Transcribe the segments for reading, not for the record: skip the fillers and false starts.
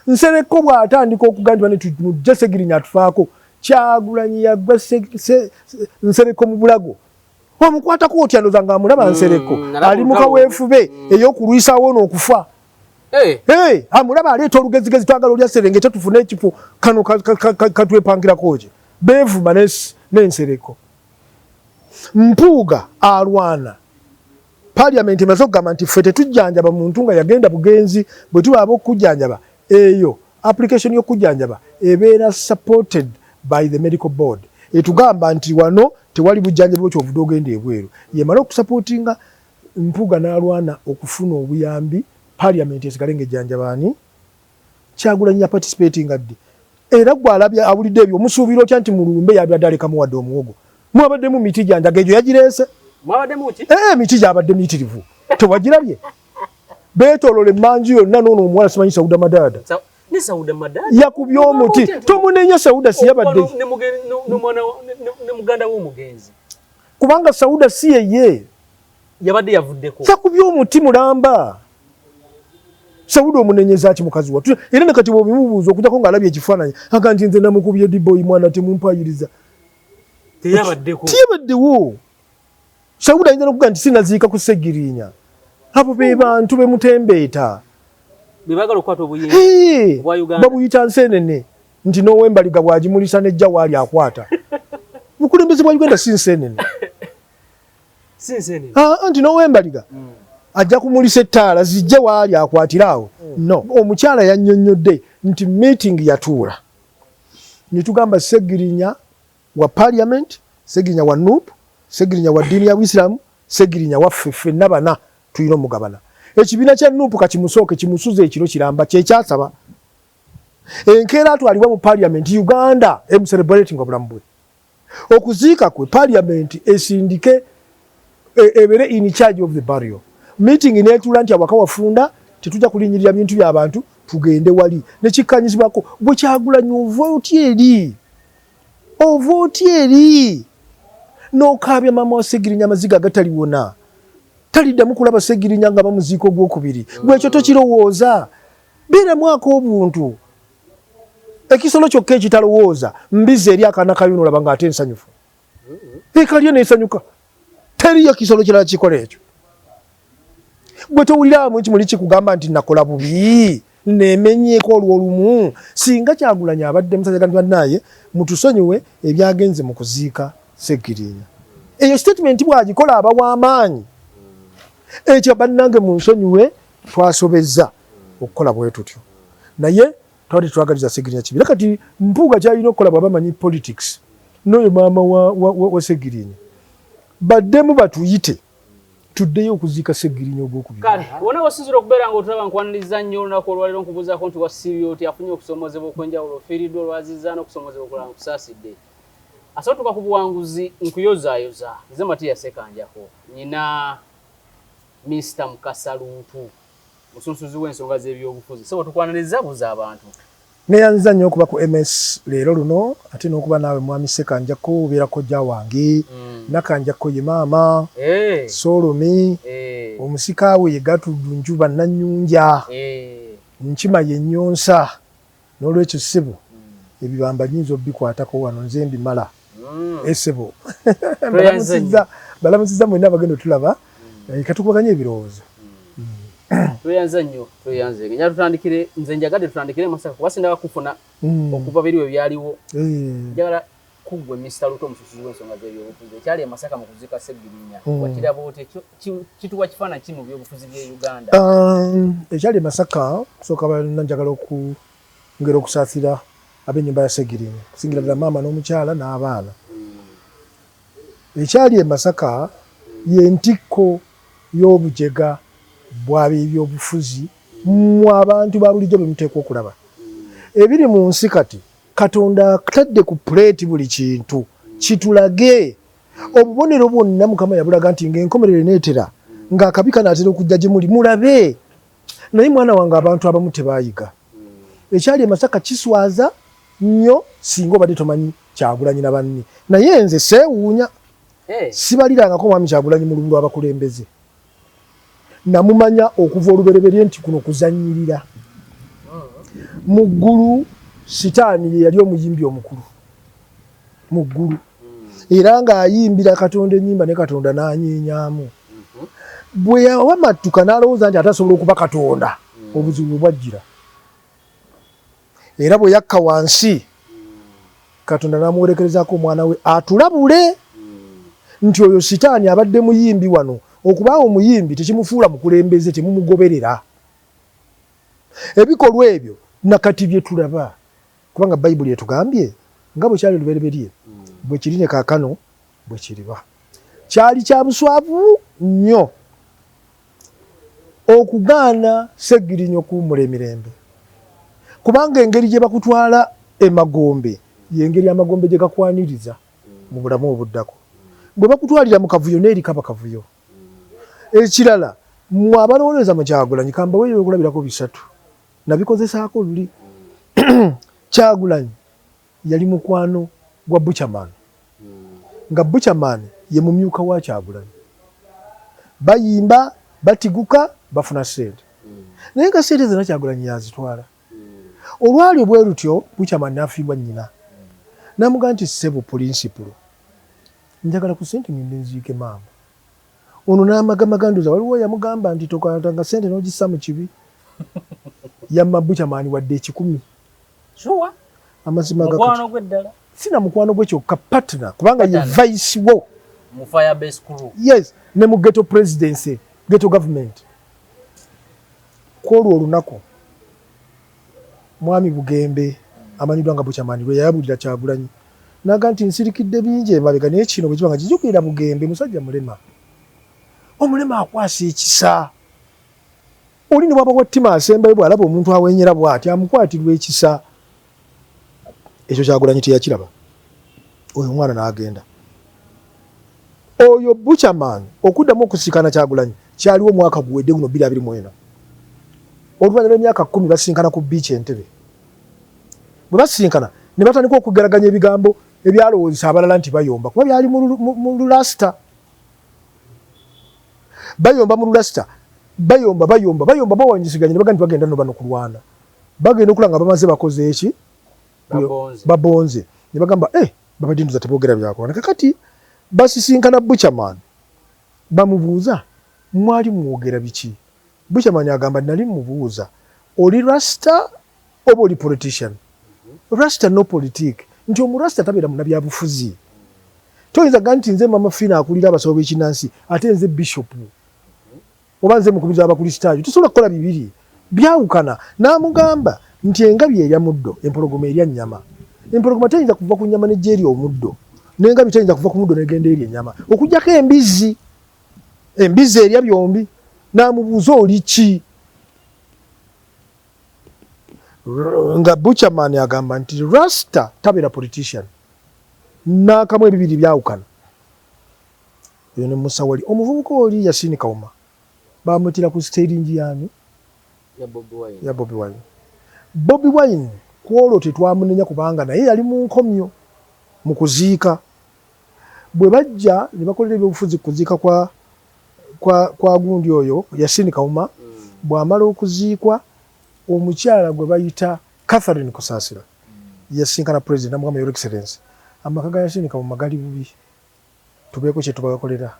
Nsereko bw'atandika okugamba nti tujje Segirinya atufaako Kyagulanyi yagwa Nsereko mu bulago omukwatako otya ndoza nga amulaba Nsereko ali mu kaweefube ey'okulwisawo n'okufa amulaba aleeta olugezigezi twagala olya Serengeta tufune ekifo kano katwepangirako gye beevuma n'Ensereko Mpuuga alwana Parliament emaze okugamba nti ffe tetujjanjaba muntu nga yagenda bugenzi bwe tubaaba okujjanjaba eyo application y'okujjanjaba ebeera supported by the medical board etugamba nti wano tewali bujjanjabi bw'okyovudde ogenda ebweru yemala okusupportinga Mpuuga n'alwana okufuna obuyambi Parliament esigale ng'ejjanjabaani Kyagulanyi participating addi era gwe alabye awulidde ebyo omusuubira otya nti Mulumbe yabadde alekamu wadde omuwogo mwabaddemu miti gyanjaga egyo yagireese miti gyabadde miyitirivu tewagirabye beetoolola emmanju yonna n'ono omuwala simanyi Sauda Madada yakubye omuti tomunenya Sauda si yabadde kubanga Sauda si yeye yabadde yavuddeko yakubye omuti mulamba Sauda omunenyeza ki mukazi wa era ne kati bwobimubuuza okujjako ng'alabye ekifaananyi aga nti nze namukubye diboyi mwana temumpayiriza teyabaddewo Sauda ayinza n'okugamba nti sinaziika ku Segirinya abo be bantu bemutembeeta bebagala okukwata obuyinza bwa Uganda babuyita nseenene nti n'owembaliga bw'agimulisa nejja waali akwata bukulembeze bwa Uganda si nseenene nti n'owembaliga ajja kumulisa ettaala zijje waali akwatirawo no omukyala yannyonnyodde nti meeting yatuula ne tugamba Segirinya wa Parliament Segirinya wa NUP Segirinya wa ddiini ya Buisiramu Segirinya waffe ffenna bana tulina omugabana ekibiina kya NUP kakimusooke kimusuze ekiro kiramba kyekyasaba enkeera atwalibwa mu Parliament Uganda celebrating obulamu bwe okuziika kwe Parliament esindike ebere in charge of the burial meeting neetuula nti awaka wafunda tetujja kulinyirira bintu by'abantu tugende wali nekikkanyizibwako bwe Kyagulanyi ovooti eri n'okaabya maama wa Segirinya amaziga agataliwona taliddamu kulaba Segirinya nga bamuziika ogwokubiri gwekyo tokirowooza beeramuako obuntu ekisolo kyokka ekitalowooza mbizi eri akaana kayo olaba ng'ate ensanyufu ekalye n'ensanyuka teriyo kisolo kirala kikola ekyo gwe towuliramu ekimuli kikugamba nti nakola bubi nemenyeeko olw'olumu singa Kyagulanyi abadde musajja naye mutusonyiwe ebyagenze mu kuziika Segirinya eyo statement bwagikola aba w'amaanyi ekyo bannange munsonyiwe twasobezza okukola bwe tutyo naye twali twagaliza Segirinya kibira kati Mpuuga kyalina okukola bw'aba manyi politics n'oyo maama wa Segirinya baddemu batuyite tuddeyo okuziika Segirinya ogwokubiri kale wona wasinzira okubeera ng'otulaba nkwaniriza nnyo olunaku olwaliro nkubuuzaako nti wasibye oti afunye okusomozebwa okw'enjawulo ofiiriddwa olwazizza n'okusomozebwa okulala nkusaasidde asootuka ku buwanguzi nkuyozaayoza nze Matiya Sekanjako nyina Mr. Mukasa Luntu musunsuzi w'ensonga z'ebyobufuzi so tukwaniriza buza abantu neyanziza nnyo okuba ku MS leero luno ate n'okuba naawe mwami Sekanjako obeera kojja wange Nakanjako ye maama Solomi omusikaawe ye Gatuddu Njuba Nanyunja Nkima ye Nnyonsa n'olwekyo ssebo ebibamba nnyinza obbikwatako wano nze mbimala essebo balamusizza mwenna abagenda otulaba katukubaganye ebirowoozo tweyanza nnyo tweyanze ngenya tutandikire nze njagadde tutandikire Masaka kuba sindaba kufuna okuva biriwe byaliwo njagala kugwe Mr. Luto omususuzi w'ensonga z'ebyobufuzi ekyali e Masaka mu kuziika Segirinya wakiraba oti kituwa kifaananyi ki mu byobufuzi by'e Uganda ekyali e Masaka kusooka njagala ngera okusaasira ab'ennyumba ya Segirinya kusingira ddala maama n'omukyala n'abaana ekyali e Masaka y'entikko y'obujega bw'ab'ebyobufuzi mu abantu ba bulijjo be muteekwa okulaba ebiri mu nsi kati Katonda atadde ku puleeti buli kintu kitulage obubonero bwonna Mukama yabulaga nti ng'enkomerero eneetera ng'akabi kanaatera okujja gye muli mulabe naye mwana wange abantu abamu tebaayiga ekyali e Masaka kiswaza nnyo singa obadde tomanyi Kyagulanyi na banne naye nze seewuunya sibalirangako mwami Kyagulanyi mu lubu lw'abakulembeze namumanya okuva olubereberye nti kuno kuzanyirira muggulu sitaani yali omuyimbi omukulu muggulu era ng'ayimbira Katonda ennyimba ne Katonda n'anyenyaamu bwe yawamattuka n'alowooza nti atasobola okuba Katonda obuzibu bwajjira era bwe yakka wansi Katonda n'amuwerekerezaako omwana we atulabule nti oyo sitaani abadde muyimbi wano okubaawo omuyimbi tekimufuula mukulembeze temumugoberera ebikolwa ebyo nakati bye tulaba kubanga Bayibuli etugambye nga bwe kyali lubereberye bwe kiri ne kaakano bwe kiriba kyali kya buswavu nnyo okugaana Ssegirinnya okuwummula emirembe kubanga engeri gye bakutwala emagombe y'engeri amagombe gye gakwaniriza mu bulamu obuddako bwe bakutwalira mu kavuyo n'eri kaba kavuyo ekirala mmwe abalowoleza mu Kyagulanyi kambaweeyo okulabirako bisatu nabikozesaako luli Kyagulanyi yali mukwano gwa Buchaman nga Buchaman ye mumyuka wa Kyagulanyi bayimba batiguka bafuna ssente naye nga ssente zonna Kyagulanyi yazitwala olwali bwe lutyo Buchaman n'afiibwa nnyina n'amugamba nti ssebo pulinsipulo njagala ku ssente ngende nziike maama ono n'amagamaganduza waliwo yamugamba nti tokwatanga ssente n'ogissa mu kibi yamma Buchaman wadde 10 Shuwa amazima mukwano gweddala sina mukwano gwe kyokka partner kubanga ye vice wo mu fire base crew yes ne mu ghetto presidency ghetto government kwolwo olunaku mwami Bugembe amanyidwa nga Buchaman lwe yayabulira Kyagulanyi naga nti nsirikidde bingi emabega naye kino bwe kibanga kijukirira Bugembe musajja mulema omulema akwasa ekisa oli ne bwaba wattima asembayo bw'alaba omuntu awenyera bw'ati amukwatirwa ekisa ekyo Kyagulanyi teyakiraba oyo omwana n'agenda oyo Buchaman okuddamu okusinkana Kyagulanyi kyaliwo omwaka guwedde guno 2024 oluvannyuma lw'emyaka 10 basinkana ku beach Entebbe bwe basinkana ne batandika okugeraganya ebigambo ebyalowoozesa abalala nti bayomba kuba byali mu lulasita bayomba mu lulasita bayomba bawanyisiganya ne bagamba nti bagenda no bano kulwana bagenda okulanga bamaze bakoze eki babonze ne bagamba babadinduza teboogera byakola kakati basisinkana Buchaman bamubuuza mwali mwogera biki Buchaman agamba nali mubuuza oli rasta oba oli politician rasta no politique nti omurasta tabeera munabyabufuzi toyinza ga nti nze mama Fina akulira abasawo b'ekinansi ate nze bishop oba nze mukubiza abakristaayo tosobola kukola bibiri byawukana n'amugamba nti engabi erya muddo empologoma erya nnyama empologoma teyinza kuva ku nnyama nejja eri omuddo n'engabi teyinza kuva ku muddo negenda eri ennyama okugjako embizi erya byombi n'amubuuza oli ki nga Buchaman agamba nti rasta tabeera politician n'akamu ebibiri byawukana eyo ne musawali omuvubuka oli Yasini Kawuma bamutira ku staging yani ya Bobi Wine Bobi Wine kwolwo tetwamunenya kubanga naye yali mu nkomyo mu kuziika bwe bajja ne bakolera ebyobufuzi kuziika kwa gundi oyo Yasini Kawuma bw'amala okuziikwa omukyala gwe bayita Catherine Kusaasira yasinkana president amugamba your excellency amaka ga Yasini Kawuma gali bubi tubeeko kye tubakolera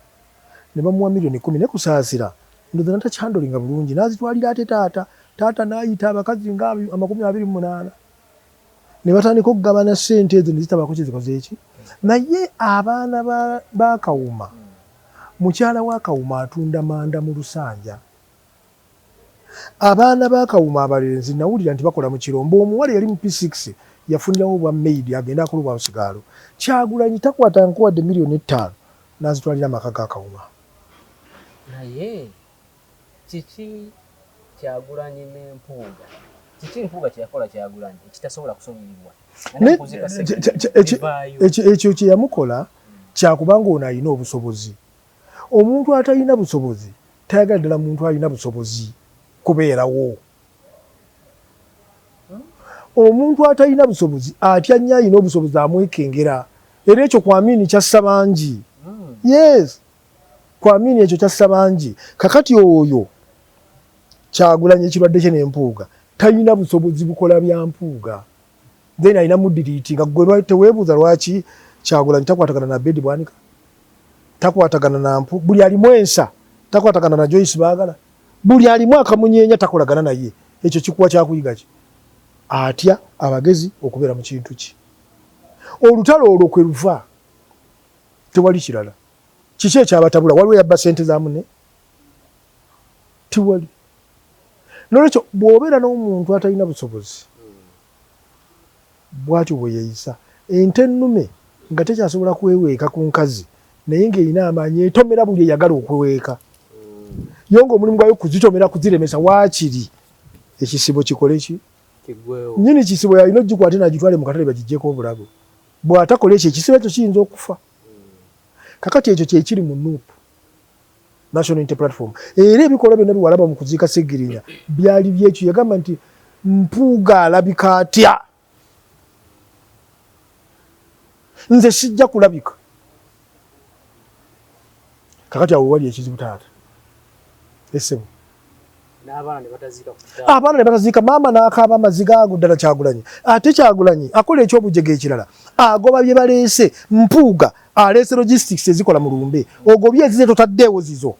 ne bamuwa milioni 10 ne Kusaasira ndoza nata chandlinga bulungi nazitwalira ate taata n'ayita abakazi nga 28 ne batandika okugabana ssente ezo ne zitabako kye zikoze eki naye abaana ba Kawuma mukyala wa Kawuma atunda manda mu Lusanja abaana ba Kawuma abalenzi nawulira nti bakola mu kirombo omuwala yali mu P6 yafunirawo bwa maid agenda akolwa obusigalo Kyagulanyi takwata nkuwadde milioni 5 nazitwalira amaka ga Kawuma naye kiki Kyagulanyi n'empuuga kiki empuuga kyakola Kyagulanyi ekitasobola kusobolebwa ekyo kye yamukola kyakubanga ono alina obusobozi omuntu atalina busobozi tayagala ddala muntu alina busobozi kubeerawo omuntu atalina busobozi atya nnyo alina obusobozi amwekengera era ekyo kwamini kyassa bangi yes kwamini ekyo kyassa bangi kakati oyo Kyagulanyi ekirwadde kye n'empuuga tayina busobozi bukola bya mpuuga then ayina mudiriti nga gwe teweebuuza lwaki Kyagulanyi takwatagana na Bedi Bwanika, takwatagana na mpu, buli alimu ensa takwatagana na Joyce Baagala, buli alimu akamunyeenya takolagana naye. Ekyo kikuwa kyakuyiga ki? Atya abagezi okubeera mu kintu ki. Olutalo olwo kwe luva tewali kirala. Kiki ekyabatabula? Waliwo yabba ssente za munne? Tewali. Nolwekyo bw'obeera n'omuntu atalina busobozi bwatyo bwe yeeyisa, ente ennume nga tekyasobola kweweeka ku nkazi naye ng'erina amaanyi etomera buli eyagala okweweeka. Yo ng'omulimu gwayo kuzitomera kuziremesa waakiri ekisibo kikole ki? Kigwewo. Nnyini kisibo yalina ogikwate n'agitwale mu katale bagiggyeko obulago. Bw'atakola ekyo ekisibo ekyo kiyinza okufa. Kakati ekyo kye kiri mu NUP, National Unity Platform. Era ebikolwa byonna biwalaba mu kuziika Sseggirinya byali byekyo. Yagamba nti mpuuga alabika atya? Nze sijja kulabika. Kakati awo wali ekizibu taata. Essebo. N'abaana ne bataziika ku kitalo. Abaana ne bataziika, maama n'akaaba amaziga ago ddala Kyagulanyi. Ate Kyagulanyi akola ekyobujege ekirala. Agoba bye baleese, mpuuga aleese logistics ezikola mu lumbe. Ogobye ezize totaddeewo zizo.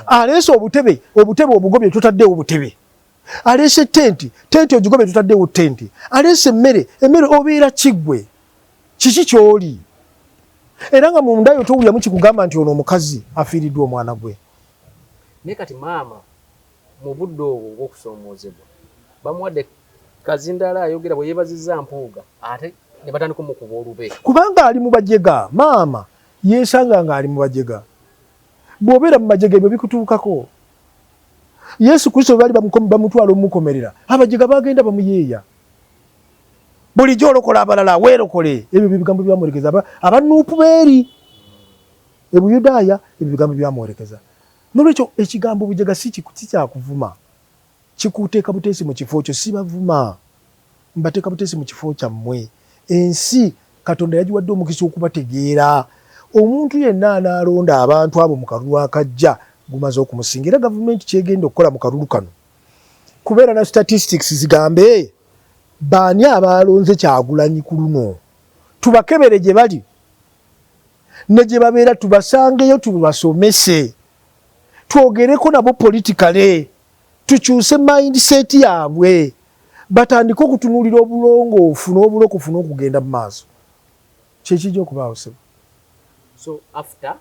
Aleese obutebe obugobye totaddeewo butebe. Aleese tenti ogigobye totaddeewo tenti. Aleese emmere obeera kiggwe. Kiki kyoli? Era nga munda yo towuliramu kikugamba nti ono omukazi afiiriddwa omwana gwe. Naye kati maama mu budde obwo obw'okusoomoozebwa bamuwadde kazindaala ayogera bwe yeebazizza mpuuga ate ne batandika omukuba olube. Kubanga ali mu bajega, maama yeesanga nga ali mu bajega. Bw'obeera mu bajega ebyo bikutuukako. Yesu Kristo baali bamutwala omukomerera, abajega bagenda bamuyeeya. Bulijjo olokola abalala weerokole. Ebyo bigambo byamwolekeza abanuupu beeri e Buyudaaya, ebyo bigambo byamwolekeza. Nolwekyo ekigambo bujega si kyakuvuma, kikuteeka buteesi mu kifo kyo. Si bavuma, mbateeka buteesi mu kifo kyammwe. Ensi Katonda yagiwadde omukisa okubategeera. Omuntu yenna anaalonda abantu abo mu kalulu akajja gumaze okumusinga. Era gavumenti kyegenda okukola mu kalulu kano kubeera na statistics zigambe baani abalonze Kyagulanyi ku luno, tubakebere gye bali ne gye babeera, tubasangeyo tubasomese, twogereko nabo politikale, tukyuse mindset yaabwe, batandike okutunuulira obulongoofu n'obulokofu n'okugenda mu maaso. Kyekijja okubaawo sebo. So after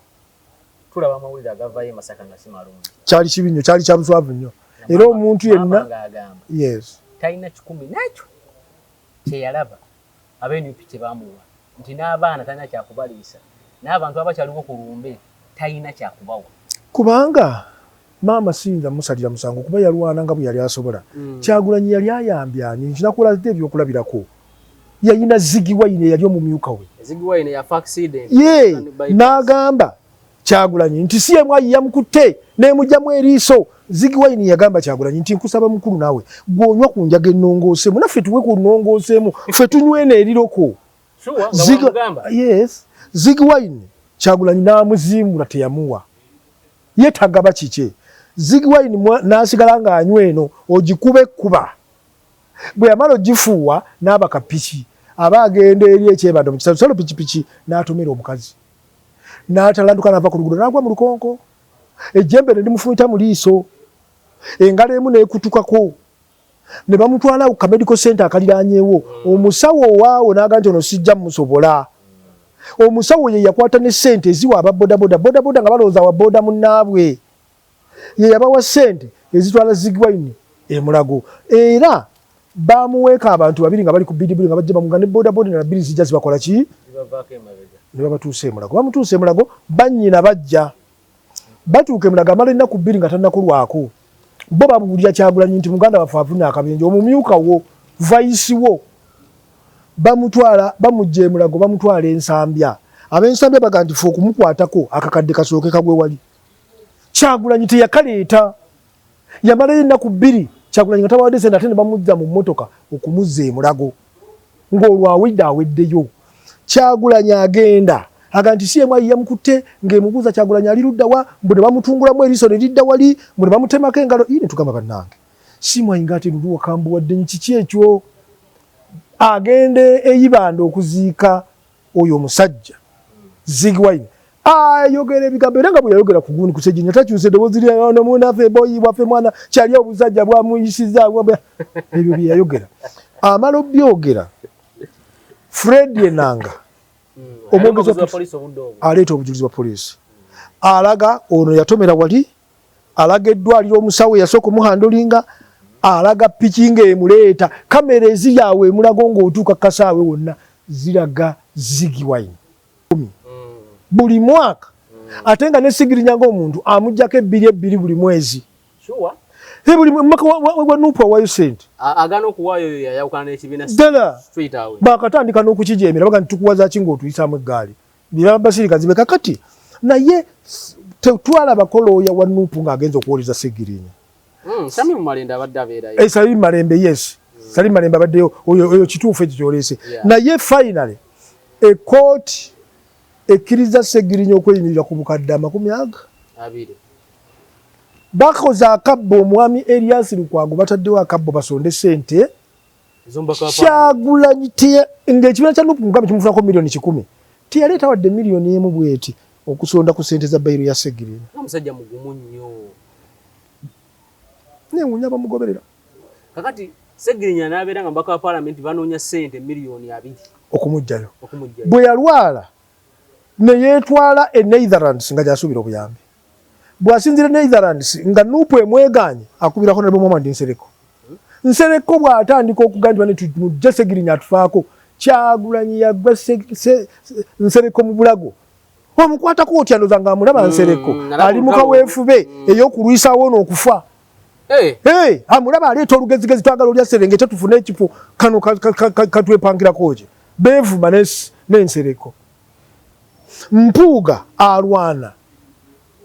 tulaba amawulire agavaayo e Masaka nga si malungi. Kyali kibi nnyo, kyali kya buswavu nnyo. Era omuntu yenna yes talina 10 nakyo kyeyalaba ab'NUP kye bamuwa nti n'abaana talina kyakubaliisa, n'abantu abakyaliwo ku lumbe talina kyakubawa. Kubanga maama siyinza musalira musango kuba yalwana nga bwe yali asobola. Kyagulanyi yali ayambyani nkinakulazidde ebyokulabirako. Yayina Ziggy Wine yali omumyuka we. Ziggy Wine yafa accident. N'agamba Kyagulanyi nti si yemwe yamukutte n'emugyamu eriiso. Ziggy Wine yagamba Kyagulanyi nti nkusaba mukulu naawe gw'onywa ku njaga ennongooseemu naffe tuwe ku nnongooseemu ffe tunywena eriroko. Yes, Ziggy Wine Kyagulanyi n'amuziimula teyamuwa. Ye tagaba kike. Ziggy Wine n'asigala ng'anywa eno ogikube ekkuba. Bwe yamala ogifuuwa n'abaka piki aba agenda eri ekyebadde mu kisalo pikipiki n'atomera omukazi. N'atalanduka n'ava ku luguudo n'agwa mu lukonko. Ejjembe ne limufumita mu liiso. Engalo emu n'ekutukako. Ne bamutwala ku medical center akaliraanyeewo. Omusawo owaawo n'agamba nti ono sijja musobola. Omusawo ye yakwata ne ssente eziwa ababodaboda nga balowooza wa boda munnaabwe. Ye yabawa ssente ezitwala Ziggy Wine e Mulago. Era bamuweeka abantu babiri nga bali ku bidibuli nga bajja bamuga ne bodaboda na bbiri zijja zibakola ki? Ne babatuusa e Mulago. Bamutuusa e Mulago bannyina bajja. Batuuka e Mulago amala ennaku bbiri nga tannakulwako. Bo babuulira Kyagulanyi nti muganda waffe afunye akabenje, omumyuka wo vaisi wo. Bamutwala bamujja e Mulago bamutwala ensambya. Ab'ensambya baga nti ffe okumukwatako akakadde kasooke kagwe wali. Kyagulanyi teyakaleeta. Yamalayo ennaku bbiri Kyagulanyi nga tabawadde ssente ate ne bamuzza mu mmotoka okumuzza e Mulago. Ng'olwo aweddeyo. Kyagulanyi agenda aga nti si yemwe yamukutte ng'emubuuza Kyagulanyi ali ludda wa, mbu ne bamutungulamu eriiso ne lidda wali, mbu ne bamutemako engalo. Ne tugamba bannange simwayinga ate Lulu wakambuwadde nkiki ekyo agende eyibanda okuziika oyo omusajja Ziggy Wine ayogera ebigambo era nga bwe yayogera ku gundi kuseginya takyuse eddoboozi lya munafe boyi waffe mwana kyali obusajja bwamuyisiza ebyo bye yayogera amala obyogera Fred Enanga omwogezi wa poliisi aleeta obujulizi bwa poliisi alaga ono yatomera wali alaga eddwaliro omusawo yasooka omuhandolinga alaga piki ng'emuleeta kamera eziri awo emulago ng'otuuka kasaawe wonna ziraga Ziggy Wine buli mwaka ate nga nesigirinya ng'omuntu amuggyako ebbiri buli mwezi buli mwaka wa Nuupu awayo sente agana okuwaayo yayawukana n'ekibiina straight away bakatandika n'okukijeemera baga ntitukuwaza ki ng'otuyisaamu eggaali byabasirika zibe kakati naye tetwalaba kolooya wa Nuupu ng'agenza okuwoliza Ssegirinya Sami Malembe abadde abeerayo Sami Malembe yes Sami Malembe abaddeyo oyo kituufu ekyo kyoleese naye finally ekooti ekkiriza Ssegirinya okweyimirira ku bukadde 20 bakoze akabbo omwami Elias Lukwago bataddewo akabbo basonde sente Kyagulanyi ng'ekibiina kya Nuupu Mugabe kimufunako $1,000,000 tiyaleeta wadde $1,000,000 bweti okusonda ku sente za bayiro ya Ssegirinya omusajja mugumu nnyo newunya bamugoberera kakati Ssegirinya n'abeera nga mbaka wa paalamenti banoonya sente $2,000,000 okumugjayo bwe yalwala ne yeetwala e Netherlands nga gyasuubira obuyambi bw'asinzira Netherlands nga Nuupu emwegaanye akubirako ne Muhammad Nsereko bw'atandika okugamba nti mujje Ssegirinya atufaako Kyagulanyi yagwa Nsereko mu bulago omukwatako otya ndoza nga amulaba Nsereko ali mu kaweefube ey'okulwisaawo n'okufa amulaba aleeta olugezigezi twagala olya Serengeta tufune ekifo kano katwepangirako ki beevuma n'Ensereko Mpuuga alwana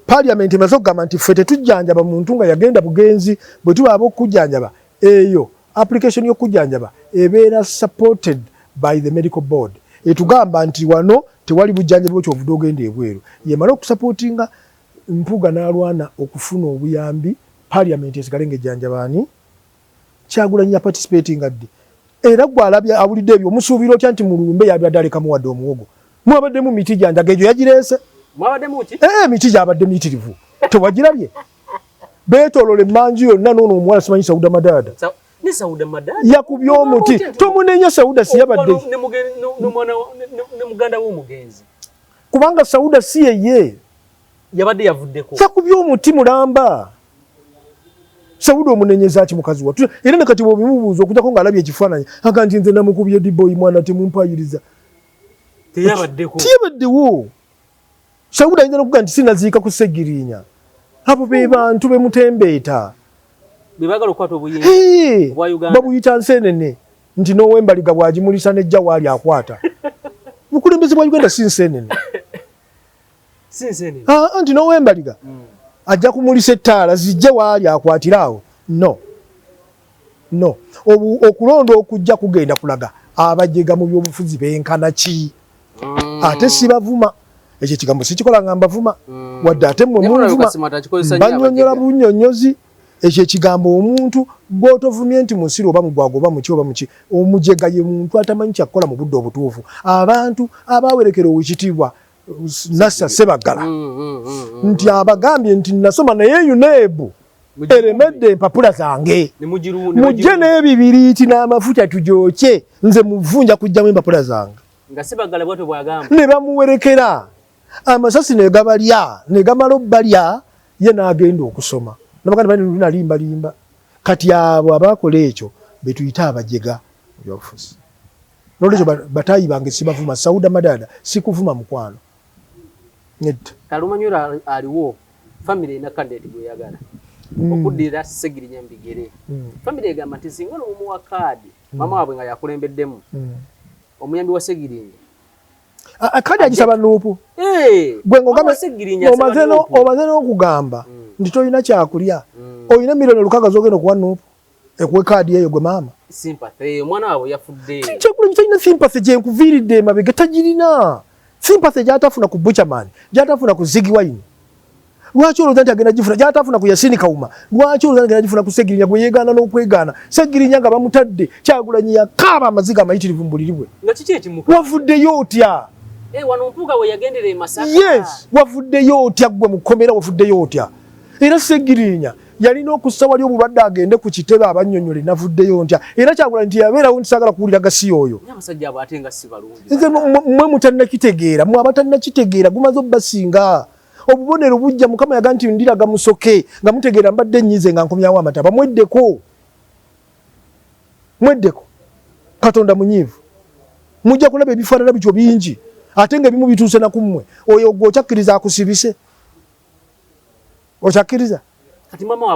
Parliament emaze okugamba nti ffe tetujjanjaba muntu nga yagenda bugenzi bwe tuba ab'okujjanjaba eyo application y'okujjanjaba ebeera supported by the medical board etugamba nti wano tewali bujjanjabi bw'okyovudde ogenda ebweru yemala okusupportinga Mpuuga n'alwana okufuna obuyambi Parliament esigale ng'ejjanjabaani Kyagulanyi ya participating addi era gwe alabya awulidde ebyo omusuubira otya nti Mulumbe yabadde alekamu wadde omuwogo mwabaddemu miti janjaga egyo yagireese mwabaddemu ki miti gyabadde miyitirivu tewagirabye beetoolola emmanju yonna n'ono omuwala simanyi Sauda Madada ne Sauda Madada yakubye omuti tomunenya Sauda si yabadde ne muganda w'omugenzi kubanga Sauda si yeye yabadde yavuddeko yakubye omuti mulamba Sauda omunenyeza ki mukazi wa era nekati bw'obimubuuza okujjako ng'alabye ekifaananyi aga nti nze namukubye diboyi mwana temumpayiriza teyabaddewo Sauda ayinza n'okuga nti sinaziika ku Ssegirinya abo be bantu bemutembeeta bebagala okukwata obuyinza obwa Uganda babuyita nseenene nti n'owembaliga bw'agimulisa nejja waali akwata bukulembeze bwa Uganda si nseenene nti n'owembaliga ajja kumulisa ettaala zijje waali akwatira awo no okulonda okujja kugenda kulaga abajega mu byobufuzi benkana ki ate sibavuma ekyo ekigambo sikikola nga mbavuma wadde ate mmwe munvuma banyonyola bunyonyozi ekyo ekigambo omuntu gw'otovumye nti musiro oba mugwago oba muki oba muki omujega ye muntu atamanyi kyakukola mu budde obutuufu abantu abawerekera owekitiibwa Nassa Sebagala nti abagambye nti nasoma naye UNEB eremedde empapula zange mujje n'ebibiriiti n'amafuta tujooke nze muvunja kujjamu empapula zange nga Sebagala bwatyo bwagamba ne bamuwerekera amasasi ne gabalya ne gamala obbalya ye n'agenda okusoma nabaganda bali nalimbalimba kati abo abakola ekyo betuyita abajega byofuzi nolekyo batayi bange sibavuma Sauda Madada sikuvuma mukwano Kalumanyura aliwo family ina candidate gwe yagala okuddira Ssegirinya mbigere family egamba nti singa n'omuwa kaadi mama waabwe nga yakulembeddemu omuyambi wa Ssegirinya akadi agisaba Nuupu gwe ngogamba omaze n'okugamba nti toyina kyakulya oyina $1,600,000 zogenda okuwa Nuupu ekuwe kaadi eyo gwe maama sympathy omwana waabwe yafudde kyakulya talina sympathy gyenkuviiridde emabega tagirina sympathy gyatafuna ku Butcherman gyatafuna ku Ziggy Wine Lwaki olowooza nti agenda gifuna gy'atafuna ku Yasini Kawuma? Lwaki olowooza nti agenda gifuna ku Ssegirinya gwe yeegaana n'okwegaana? Ssegirinya nga bamutadde Kyagulanyi yakaaba amaziga amayitirivu mu buliri bwe. Nga kiki ekimuka? Wavuddeyo otya? Wano Mpuuga we yagendera e Masaka. Yes, wavuddeyo otya gwe mu kkomera wavuddeyo otya? Era Ssegirinya yalina okussa wali obulwadde agende ku kitebe abannyonnyole navuddeyo ntya. Era Kyagulanyi nti yabeerawo nti saagala kuwulira gasi oyo. Abasajja abo ate nga si balungi. Nze mmwe mutannakitegeera, mmwe abatannakitegeera gumaze obbasinga. Obubonero bujja Mukama yaga nti ndiraga musoke nga mutegeera mbadde nnyize nga nkomyawo amataba. Mweddeko Katonda munyiivu. Mujja kulaba ebifaanana bityo bingi ate nga ebimu bituuse na ku mmwe. Oyo gwe okyakkiriza akusibise? Okyakkiriza? Kati mama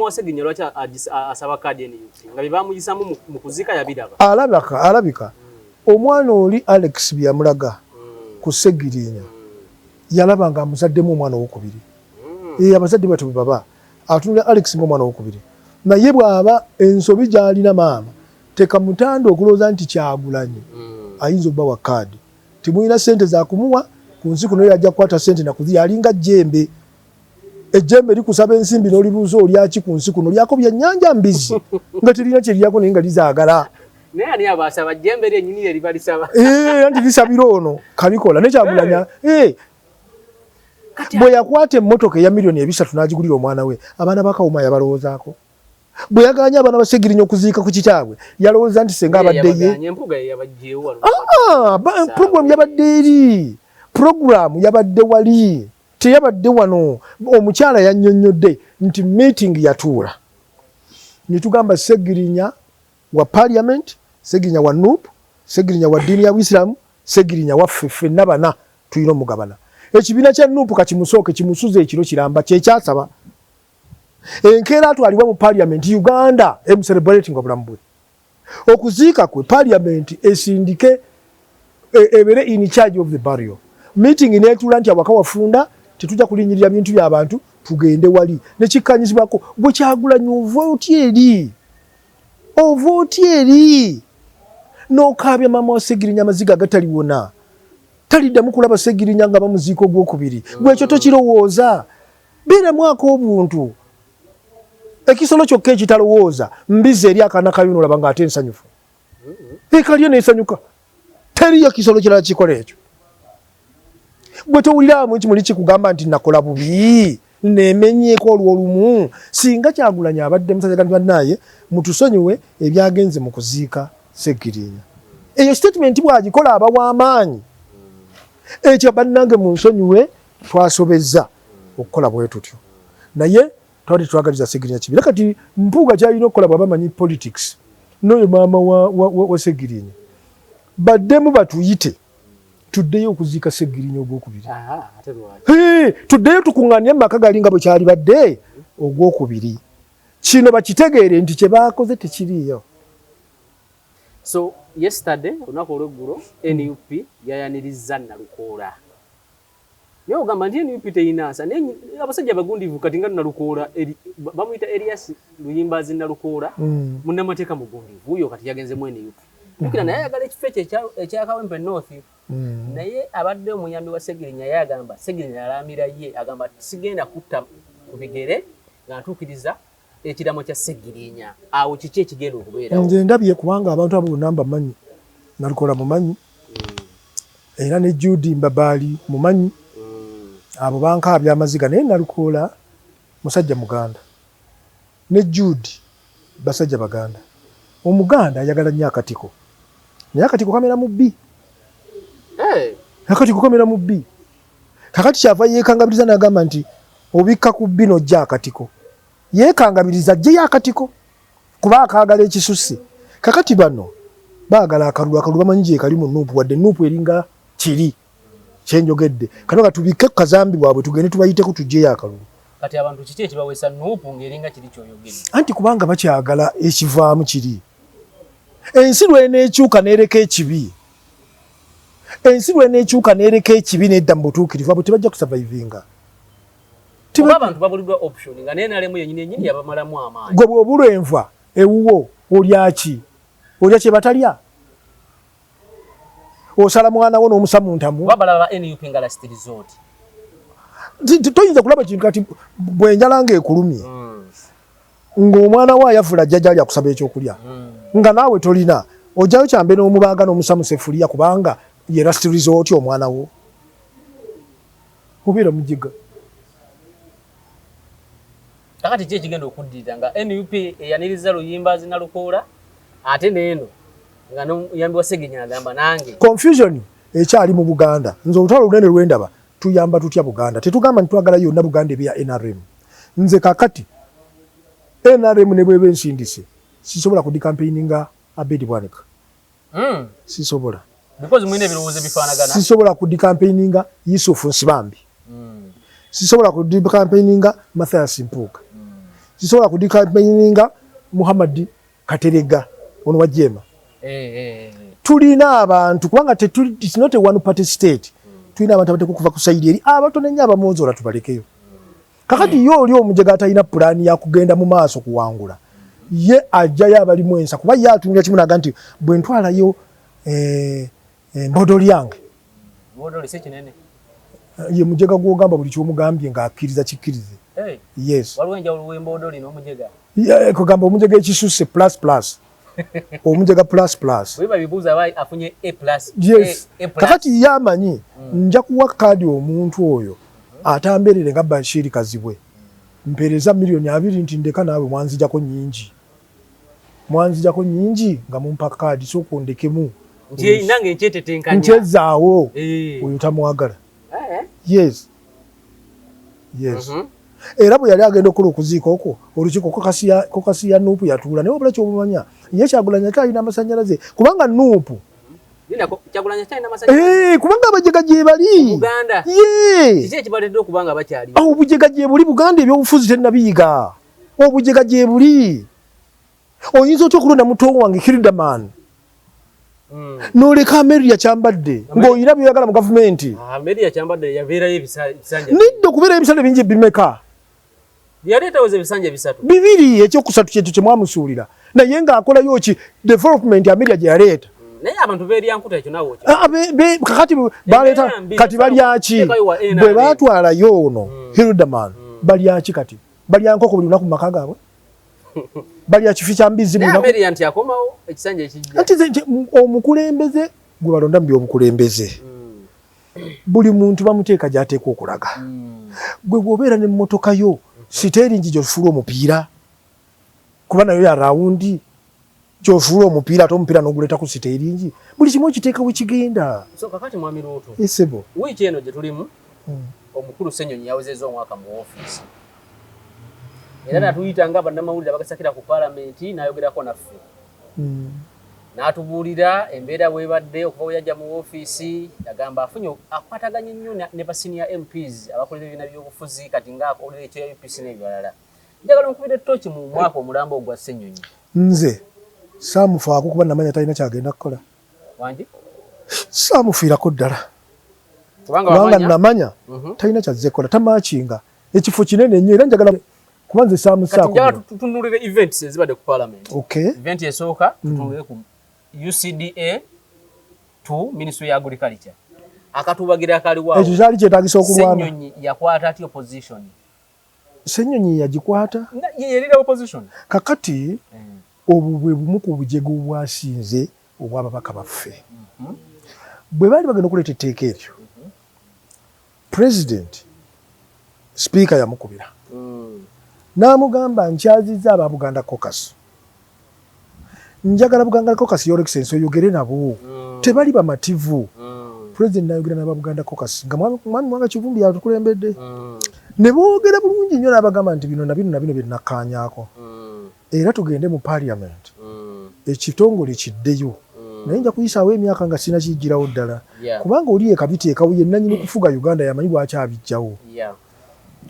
wa Ssegirinya lwaki asaba kaadi NUP nga bye baamuyisamu mu kuziika yabiraba? Alabika omwana oli Alex bye yamulaga ku Ssegirinya yalaba nga amuzaddemu omwana owokubiri. Abazadde bwe baba atunula Alex ng'omwana owokubiri. Naye bw'aba ensobi gy'alina maama tekamutanda okulowooza nti Kyagulanyi ayinza obba wa kaadi. Timulina ssente za kumuwa ku nsi kuno yajja kukwata ssente nakuzi alinga jjembe. Ejjembe likusaba ensimbi n'olibuuza olyaki ku nsi kuno lyako byannyanja mbizi nga terina kye lyako naye nga lizaagala. Naye ani abasaba jjembe lyennyini lye liba lisaba? Anti lisabira ono kalikola ne Kyagulanyi bwe yakwata emmotoka eya miliyoni 3 n'agigulira omwana we abaana ba Kawuma yabalowoozaako. Bwe yaganya abaana ba Ssegirinya okuziika ku kitaabwe yalowooza nti senga abadde ye. Puroguramu yabadde eri. Puroguramu yabadde wali. Teyabadde wano. Omukyala yannyonnyodde nti meeting yatuula. Ne tugamba Ssegirinya wa parliament, Ssegirinya wa NUP, Ssegirinya wa ddiini ya Buisiraamu, Ssegirinya waffe ffenna bana tulina omugabana. Ekibiina kya NUP kakimusooke kimusuze ekiro kiramba kyekyasaba. Enkeera atwalibwa mu parliament Uganda celebrating obulamu bwe. Okuziika kwe parliament esindike ebere in charge of the burial. Meeting neetuula nti awaka wafunda tetujja kulinyirira bintu by'abantu tugende wali. Nekikkanyizibwako bwe Kyagulanyi ova otya eri. N'okaabya maama wa Ssegirinya amaziga agataliwona. Taliddamu kulaba Ssegirinya nga bamuziika ogwokubiri. Gwe ekyo tokirowooza. Beeramu ak'obuntu. Ekisolo kyokka ekitalowooza mbizi eri akaana kayo n'olaba ng'ate ensanyufu. Kalyo n'ensanyuka. Teriyo kisolo kirala kikola ekyo. Gwe towuliramu ekimuli kikugamba nti nakola bubi neemenyeeko olw'olumu. Singa Kyagulanyi abadde musajja gandi bannaye mutusonyiwe ebyagenze mu kuziika Ssegirinya. Eyo statement bw'agikola aba w'amaanyi. Ekyo bannange munsonyiwe twasobezza okukola bwe tutyo. Naye twali twagaliza Ssegirinya kibi. Kati Mpuuga kyalina okukola bw'aba amanyi politics. N'oyo maama wa Ssegirinya. Baddemu batuyite. Tuddeyo okuziika Ssegirinya ogwokubiri. Tuddeyo tukuŋŋaanye mu maka gali nga bwe kyali badde ogwokubiri. Kino bakitegeere nti kye baakoze tekiriiyo. So yesterday olunaku olw'eggulo NUP yayaniriza Nalukoola. Naye ogamba nti NUP teyinaasa. Naye abasajja abagundiivu kati nga Nalukoola bamuyita Elias Luyimbazi Nalukoola munnamateeka mugundiivu oyo kati yagenzemu NUP. Tukira naye ayagala ekifo ekya Kawempe North. Naye abadde omuyambi wa Ssegirinya yagamba Ssegirinya yalamira ye agamba sigenda kutta ku bigere nga ntuukiriza ekiramo kya Ssegirinya. Awo kiki ekigenda okubeerawo? Nze ndabye kubanga abantu abo bonna mbamanyi. Nalukoola mumanyi. Era ne Judy Mbabaali mumanyi. Abo bankaabya amaziga naye Nalukoola musajja Muganda. Ne Judy basajja Baganda. Omuganda ayagala nnyo akatiko. Naye akatiko kamera mu bbi. Akatiko kamera mu bbi. Kakati kyava yeekangabiriza n'agamba nti obikka ku bbi n'ojja akatiko. Yeekangabiriza ajjeyo akatiko. Kuba akaagala ekisusse. Kakati bano baagala akalulu bamanyi gye kali mu NUP wadde NUP eringa kiri. Kyenjogedde. Kano katubikke ku kazambi bwabwe tugende tubayiteko tuggyeyo akalulu. Kati abantu kiki ekibaweesa NUP ng'eringa kiri ky'oyogedde? Anti kubanga bakyagala ekivaamu kiri. Ensi lw'eneekyuka n'ereka ekibi. Ensi lw'eneekyuka n'ereka ekibi n'edda mu butuukirivu abo tebajja kusurvivinga. Oba abantu babuliddwa option nga NRM yennyini yabamalamu amaanyi. Gwe bw'obulwa enva ewuwo olya ki? Olya kye batalya? Osala mwana wo n'omusa mu ntamu. Babalaba NUP nga last resort. toyinza kulaba kintu kati bwenjala ng'ekulumye ng'omwana wa yafula jjajja ali akusaba ekyokulya nga naawe tolina ojjayo kyambe n'omubaaga n'omusamu sefuliya kubanga yerasitiriza otya omwana wo obeera mujiga. Kakati ki ekigenda okuddirira nga NUP eyaniriza Luyimbazi na Lukoola ate neeno nga n'omuyambi wa Sseginya agamba nange confusion ekyali mu Buganda. Nze olutalo lunene lwendaba tuyamba tutya Buganda, tetugamba nti twagala yonna Buganda ebya NRM. Nze kakati NRM ne bwebe nsindise sisobola kudikampeininga Abedi Bwanika. Sisobola because mwine ebirowoozo bifaanagana. Sisobola kudikampeininga Yusufu Nsibambi. Sisobola kudikampeininga Mathias Mpuuga. Sisobola kudikampeininga Muhammad Katerega ono wa Jema. Tulina abantu kubanga it's not a one party state. Tulina abantu abateko kuva ku side eri abatono nnyo abamwozola tubalekeyo. Kakati yo oli omujega atalina pulaani ya kugenda mu maaso kuwangula. Ye ajjayo abalimu ensa kuba ye atunira kimu naga nti bwe ntwalayo mbodoli yange. Mbodoli si kinene. Ye mujega gw'ogamba buli ky'omugambye ng'akkiriza kikkirize. Yes. Waliwo enjawulo w'embodoli n'omujega. Kugamba omujega ekisusse plus plus. Omujega plus plus. Weba bibuuza abayi afunye A+. Yes. Kakati yamanyi nja kuwa kaadi omuntu oyo atamberere nga Bashiri Kazibwe. Mpereza milioni 2 nti ndeka naawe mwanzijako nyingi. Mwanzijako nyingi nga mumpa kaadi soko ndekemu. Nje nange nchetetenkanya. Nchezaawo. Oyo tamwagala. Yes. Yes. Era bwe yali agenda okukola okuziika okwo olukiiko kokasiya Nuupu yatuula naye obula ky'obumanya ye Kyagulanyi talina amasannyalaze kubanga Nuupu Kyagulanyi talina amasannyalaze kubanga abajega gye bali Uganda kiki ekibaledde okubanga bakyali obujega gye buli Buganda ebyobufuzi tennabiyiga obujega gye buli oyinza otya okulonda mutongo wange Hildaman n'oleka Mary yakyambadde ng'olina by'oyagala mu gavumenti. Mary yakyambadde yabeerayo ebisanja nidde okubeerayo ebisanja bingi bimeka yaleetawo ebisanja 3 2 ekyokusatu kyekyo kye mwamusuulira naye ng'akolayo ki development Ameria gye yaleeta naye abantu beeryankuta ekyo nawo kakati baleeta kati balyaki bwe baatwalayo ono Hildaman balyaki kati balyankoko buli lunaku mu maka gaabwe balya kifi kya mbizi buli naku nti akomawo ekisanja ekijja ati omukulembeze gwe balonda mu by'obukulembeze buli muntu bamuteeka gy'ateeka okulaga gwe bw'obeera n'emmotoka yo siteeringi gy'ofuula omupiira kuba nayo ya rawundi gy'ofuula omupiira ate omupiira n'oguleeta ku siteeringi buli kimu okiteeka we kigenda. So kakati mwami Ruutu esebo wiiki eno gye tulimu omukulu Ssenyonyi yawezezza omwaka mu ofiisi era natuyita nga bannamawulire abagasakira ku paalamenti n'ayogerako naffe n'atubuulira embeera bwebadde okuva we yajja mu ofiisi yagamba afunye akwataganye nnyo ne ba senior MPs abakolera ebibiina by'obufuzi kati ng'akolera ekya UPC n'ebirala. Njagala nkubire ttooki mu mwaka omulambo ogwa Ssenyonyi. Nze saamufaako kuba namanya talina kyagenda kukola. Wangi? Saamufiirako ddala. Kubanga namanya talina kyazze kukola tamaakinga ekifo kinene nnyo era njagala kuba nze saamusaako. Kati njagala tutunulire events ezibadde ku paalamenti. Okay. Event esooka tutunulire ku UCDA to Ministry ya Agriculture. Akatubagira akaliwaawo. Ekyo kyali kyetaagisa okulwana. Ssenyonyi yakwata ati opposition. Ssenyonyi yagikwata? Yerira opposition. Kakati obwo bwe bumu ku bujego obwasinze obw'ababaka baffe. Bwe baali bagenda okuleeta etteeka eryo President Speaker yamukubira. N'amugamba nkyazizza aba Buganda Caucus. Njagala Buganda Caucus Your Excellency oyogere nabo. Tebali bamativu. President n'ayogera n'aba Buganda Caucus nga mwami Mwanga Kivumbi yatukulembedde. Ne boogera bulungi nnyo n'abagamba nti bino na bino bye nakkaanyaako. Era tugende mu Parliament. Ekitongole kiddeyo. Naye nja kuyisaawo emyaka nga sina kijjirawo ddala. Kubanga oli ekabiteekawo yenna nnyini kufuga Uganda yamanyi lwaki abijjawo.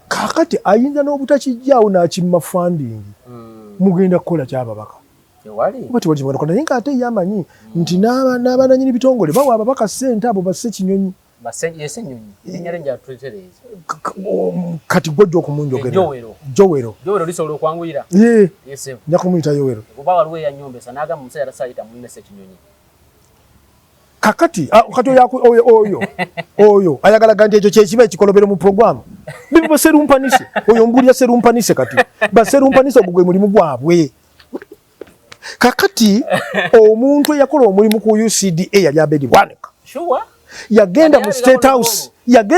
Kakati ayinza n'obutakijjaawo n'akimma funding. Mugenda kukola ky'ababaka. Kuba tewali kimugenda kukola naye ng'ate ye amanyi nti n'abananyini bitongole bawa ababaka ssente abo basse Kinyonyi. Kati gwojja okumunjogera. Jowero. Jowero lisobola okwanguyira. Nja kumuyita Yowero. Oba waliwo eyannyombesa n'agamba omusajja tasaayita munne Ssekinyonyi. kakati oyo ayagala ganti ekyo kyekiba ekikolobero mu programu bibi baserumpanise oyo mbulya serumpanise kati baserumpanise ogwe mulimu gwabwe kakati omuntu eyakola omulimu ku UCDA yali Abedi Bwanika yagenda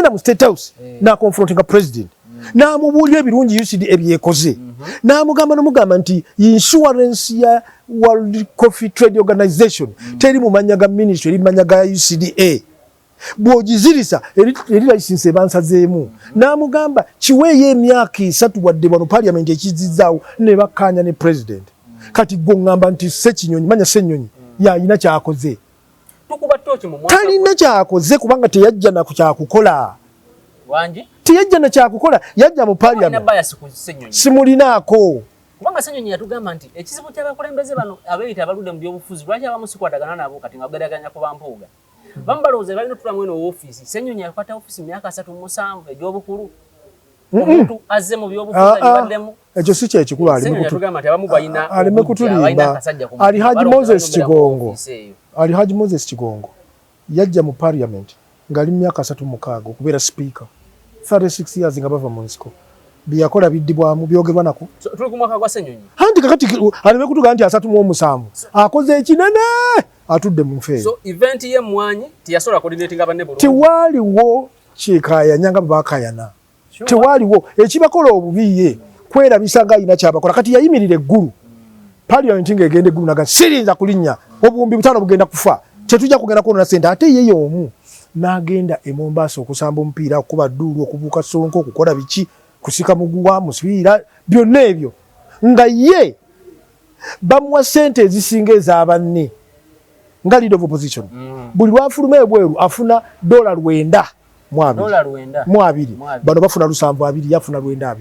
mu State House na confronting a president n'amubulira ebirungi UCDA byekoze n'amugamba nti insurance ya World Coffee Trade Organization teri mu manya ga ministry eri manya ga UCDA bwogizirisa eri license bansazeemu n'amugamba kiweeyo emyaka 3 wadde wano parliament ekizizaawo ne bakkaanya ne president kati gwe ngamba nti Ssekinyonyi manya Ssenyonyi yalina kyakoze talina kyakoze kubanga teyajja na kyakukola teyajja na kyakukola yajja mu parliament simulinaako kubanga Ssenyonyi yatugamba nti ekizibu ky'abakulembeze bano abeeyita abaludde mu byobufuzi lwaki abamu sikwatagana nabo kati nga bageraganya ku bampuuga bamu balowooza balina otulamu eno woofiisi Ssenyonyi yakwata ofiisi myaka 37 egy'obukulu omuntu azze mu byobufuzi alibaddemu ekyo si kyekikulu aleme kutulimba ali Haji Moses Kigongo yajja mu parliament ngali myaka 36 okubeera speaker 36 years nga bava mu nsiko byakola biddibwamu byogerwa nako tuli ku mwaka gwa Ssenyonyi handi kakati aleme kutuga nti 37 akoze ekinene atudde mu nfeero so event ye mwanyi tiyasobola coordinating abanne bulungi tewaliwo kikayanya nga bakayana tewaliwo ekibakola obubiye kwerabisa nga alina kyabakola kati yayimirira eggulu parliament ng'egenda eggulu naga sirinza kulinnya obuwumbi 5 bugenda kufa kyetujja kugenda kuona sente ate ye omu n'agenda e Mombasa okusamba omupiira okuba dduulu okubuuka Sonko okukola biki kusika muguwa musibiira byonna ebyo nga ye bamuwa sente ezisinga ez'abanne nga leader of opposition buli lwafuluma ebweru afuna $9 mu abiri bano bafuna 720 yafuna 200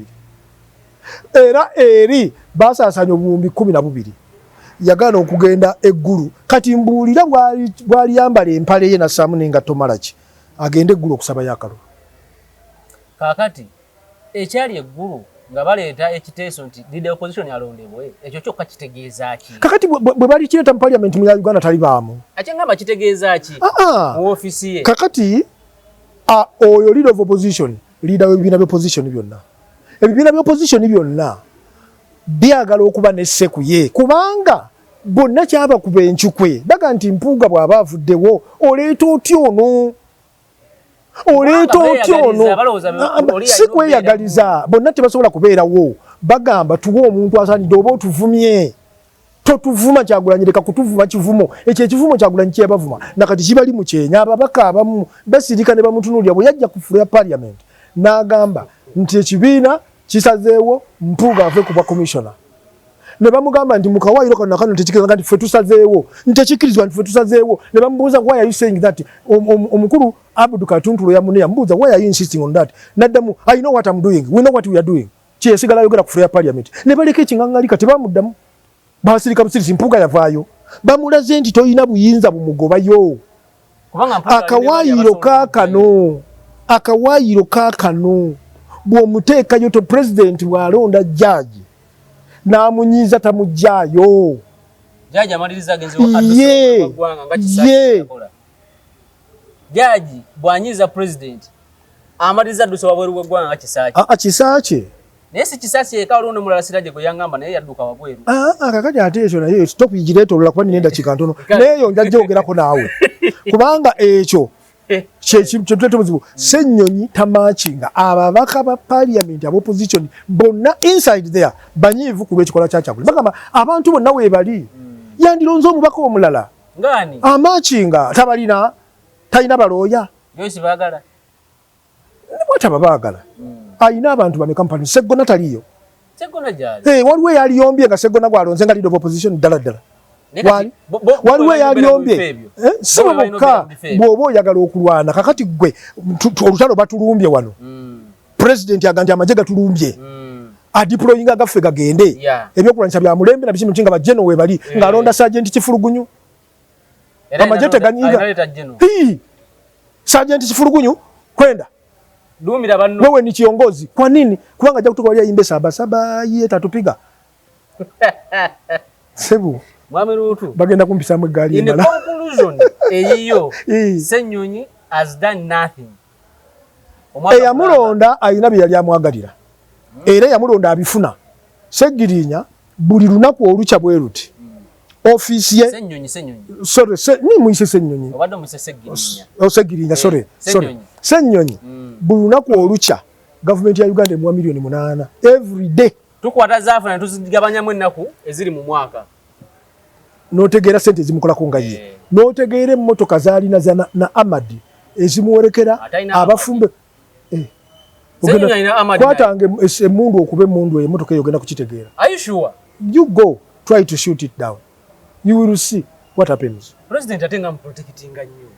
era eri basaasanya obuwumbi 12 yagana okugenda eggulu kati mbuulira bwali yambala empale ye nasaamu n'engatto malaki agende eggulu okusaba yakalo kakati ekyali eggulu nga baleeta ekiteeso nti leader opposition alondebwe ekyo kyokka kitegeeza ki kakati bwe bali kireeta mu parliament mu Uganda tali baamu ate ngamba kitegeeza ki mu ofisi ye kakati oyo leader of opposition leader w'ebibiina by'opposition byonna ebibiina by'opposition byonna byagala okuba n'esseku ye kubanga bonna kyaba kuba enkyukwe daga nti Mpuuga bw'aba avuddewo oleeta otya ono si kweyagaliza bonna tebasobola kubeerawo bagamba tuwe omuntu asaanidde oba otuvumye totuvuma Kyagulanyi leka kutuvuma kivumo ekyo ekivumo Kyagulanyi kyebavuma nakati kibali mu Kyenya ababaka abamu basirika ne bamutunuulira bwe yajja kufula parliament n'agamba nti ekibiina kisazeewo Mpuuga ave ku bwa commissioner ne bamugamba nti mukawaayiro kano tekikiriza nti ffe tusazeewo ntekikirizwa nti ffe tusazeewo ne bamubuuza why are you saying that omukulu Abdul Katuntulo yamunne yamubuuza why are you insisting on that naddamu I know what I'm doing we know what we are doing kyesigala yogera ku fula parliament ne baleka ekiŋŋaŋŋalika tebamuddamu basirika busirisi Mpuuga yavaayo bamulaze nti toyina buyinza bumugobayo akawaayiro kaakano bw'omuteekayo to president bw'alonda judge n'amunyiiza tamugjayo judge amaliriza agenzeewo nga judge bw'anyiiza president amaliriza addusa wabweru w'eggwanga nga kisaakye naye si kisaasi eka waliwo n'omulala Sirajje gwe yangamba naye yadduka wabweru kakati ate ekyo naye stop yigireeta olula kuba nina endakika ntono neeyo njajja ogerako naawe kubanga ekyo kyetulete muzibu Ssenyonyi tamaakinga ababaka ba parliament aba opposition bonna inside there banyiivu ku lw'ekikolwa kya Kyagulanyi bagamba abantu bonna weebali yandironze omubaka omulala amaakinga tabalina talina balooya bwataba baagala ayina abantu bameka mu parliament Sseggona taliyo waliwo eyaliyombye nga Sseggona gwalonze nga leader of opposition ddala ddala waliwo eyalyombye si bokka bw'oba oyagala okulwana kakati gwe olutalo batulumbye wano president aga nti amagye gatulumbye adiployinga gaffe gagende ebyokulwanyisa bya mulembe na bikimu nga bajeno webali ng'alonda Sergeant Kifulugunyu amagye teganyiga Sergeant Kifulugunyu kwenda wewe ni kiongozi kwa nini kubanga ajja kutoka wali ayimbe saba ye tatupiga sebu Mwami Ruutu bagenda kumpisamu eggaali emala conclusion eyiyo Ssenyonyi has done nothing. Eyamulonda ayina bye yali amwagalira era yamulonda abifuna. Seggirinya buli lunaku olukya bwe ruti office ye Ssenyonyi sorry ni muyise Ssenyonyi obadde muyise Seggirinya Seggirinya sorry Ssenyonyi buli lunaku olukya government ya Uganda emuwa milioni 8 every day. Tukwata zaafu na tuzigabanyamu ennaku eziri mu mwaka. Notegeera sente zimukolako nga ye. Notegeera emmotoka zaalina na Amadi ezimuwerekera abafumbe. Kwatange emundu okube emundu emmotoka eyo genda kukitegeera. Are you sure? You go try to shoot it down. You will see what happens. President atenga mprotectinga nnyo.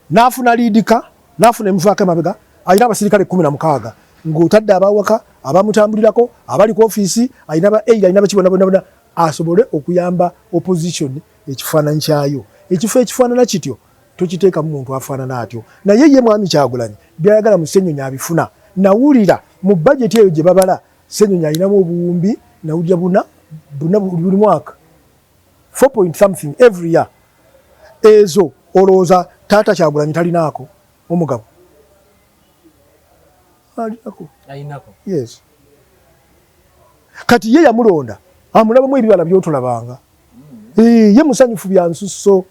Nafuna lidika, nafuna emuvaako emabega, ayina abasirikale 16 ng'otadde abawaka, abamutambulirako, abali ku ofiisi, ayina ba aid, ayina bakibona bonna asobole okuyamba opposition ekifaananyi kyayo. Ekifo ekifaanana kityo tokiteeka mu muntu afaanana atyo. Naye ye mwami Kyagulanyi byayagala mu Ssenyonyi abifuna. Nawulira mu budget eyo gye babala Ssenyonyi ayinamu obuwumbi nawulira buna buli mwaka 4 point something every year. Ezo olowooza taata Kyagulanyi talinaako omugabo? Ayinako. Yes. Kati ye yamulonda amulabamu ebibala by'otulabanga. Ye musanyufu bya nsusso.